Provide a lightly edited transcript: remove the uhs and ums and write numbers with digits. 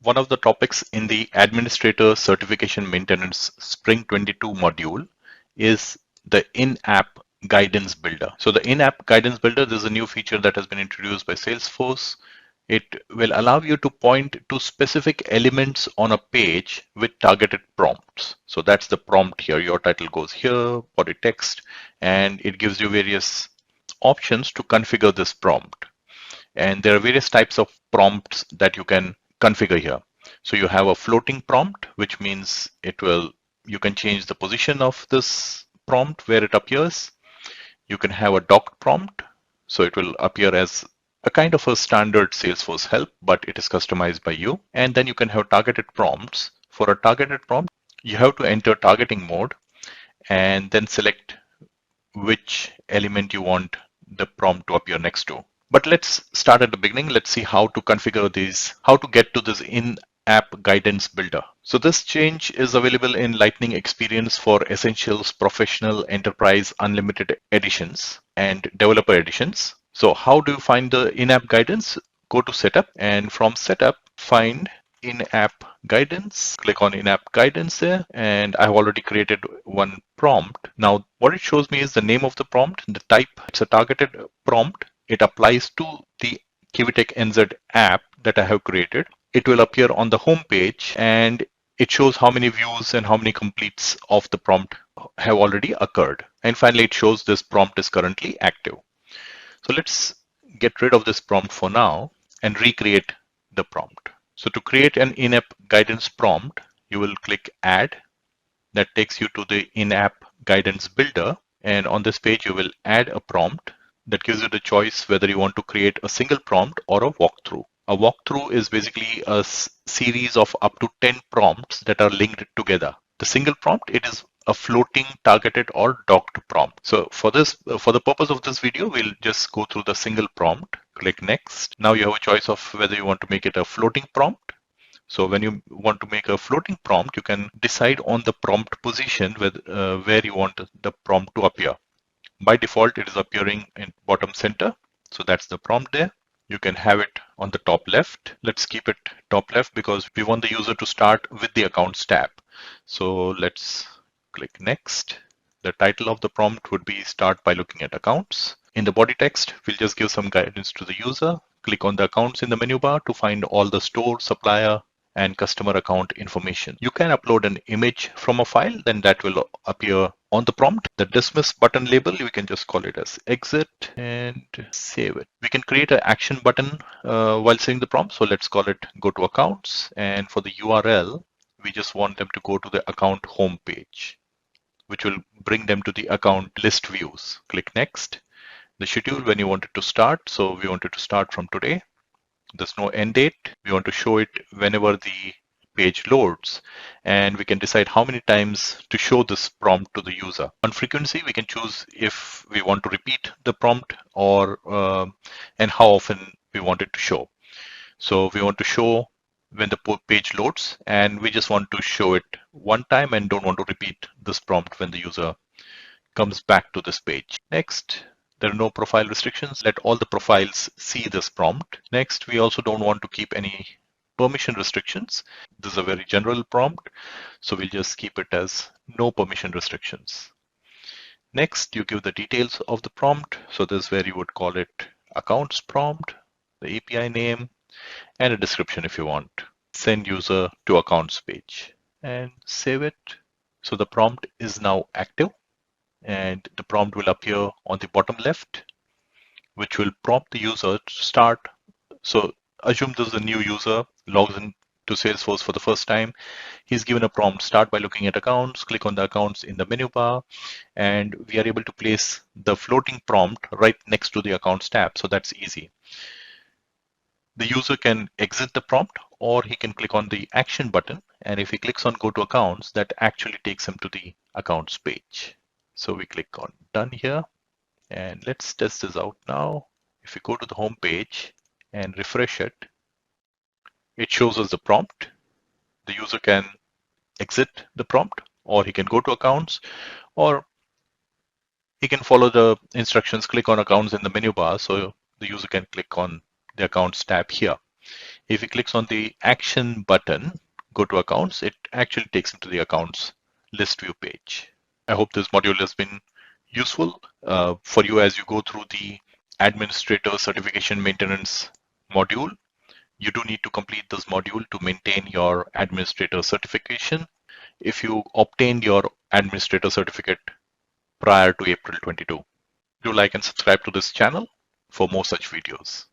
One of the topics in the Administrator Certification Maintenance Spring 22 module is the in-app guidance builder. So the in-app guidance builder, this is a new feature that has been introduced by Salesforce. It will allow you to point to specific elements on a page with targeted prompts. So that's the prompt here. Your title goes here, body text, and it gives you various options to configure this prompt. And there are various types of prompts that you can configure here. So you have a floating prompt, which means you can change the position of this prompt where it appears. You can have a docked prompt. So it will appear as a kind of a standard Salesforce help, but it is customized by you. And then you can have targeted prompts. For a targeted prompt, you have to enter targeting mode and then select which element you want the prompt to appear next to. But let's start at the beginning. Let's see how to configure these, how to get to this in-app guidance builder. So this change is available in Lightning Experience for Essentials, Professional, Enterprise, Unlimited editions and Developer editions. So how do you find the in-app guidance? Go to Setup, and from Setup, find in-app guidance. Click on in-app guidance there, and I've already created one prompt. Now what it shows me is the name of the prompt, the type. It's a targeted prompt. It applies to the Kivitech NZ app that I have created. It will appear on the home page, and it shows how many views and how many completes of the prompt have already occurred. And finally, it shows this prompt is currently active. So let's get rid of this prompt for now and recreate the prompt. So to create an in-app guidance prompt, you will click Add. That takes you to the in-app guidance builder. And on this page, you will add a prompt that gives you the choice whether you want to create a single prompt or a walkthrough. A walkthrough is basically a series of up to 10 prompts that are linked together. The single prompt, it is a floating, targeted, or docked prompt. So for the purpose of this video, we'll just go through the single prompt. Click Next. Now you have a choice of whether you want to make it a floating prompt. So when you want to make a floating prompt, you can decide on the prompt position where you want the prompt to appear. By default, it is appearing in bottom center. So that's the prompt there. You can have it on the top left. Let's keep it top left because we want the user to start with the Accounts tab. So let's click Next. The title of the prompt would be Start by looking at accounts. In the body text, we'll just give some guidance to the user. Click on the accounts in the menu bar to find all the store, supplier, and customer account information. You can upload an image from a file, then that will appear on the prompt. The dismiss button label, we can just call it as exit and save it. We can create an action button while saving the prompt. So let's call it go to accounts. And for the URL, we just want them to go to the account home page, which will bring them to the account list views. Click Next. The schedule when you want it to start. So we want it to start from today. There's no end date. We want to show it whenever the page loads, and we can decide how many times to show this prompt to the user. On frequency, we can choose if we want to repeat the prompt or and how often we want it to show. So we want to show when the page loads, and we just want to show it one time and don't want to repeat this prompt when the user comes back to this page. Next. There are no profile restrictions. Let all the profiles see this prompt. Next, we also don't want to keep any permission restrictions. This is a very general prompt, so we'll just keep it as no permission restrictions. Next, you give the details of the prompt. So this is where you would call it accounts prompt, the API name, and a description if you want. Send user to accounts page and save it. So the prompt is now active, and the prompt will appear on the bottom left, which will prompt the user to start. So assume this is a new user, logs in to Salesforce for the first time. He's given a prompt, start by looking at accounts, click on the accounts in the menu bar, and we are able to place the floating prompt right next to the accounts tab. So that's easy. The user can exit the prompt, or he can click on the action button. And if he clicks on go to accounts, that actually takes him to the accounts page. So we click on done here, and let's test this out now. If we go to the home page and refresh it, it shows us the prompt. The user can exit the prompt, or he can go to accounts, or he can follow the instructions, click on accounts in the menu bar. So the user can click on the accounts tab here. If he clicks on the action button, go to accounts, it actually takes him to the accounts list view page. I hope this module has been useful for you as you go through the administrator certification maintenance module. You do need to complete this module to maintain your administrator certification. If you obtained your administrator certificate prior to April 22, do like and subscribe to this channel for more such videos.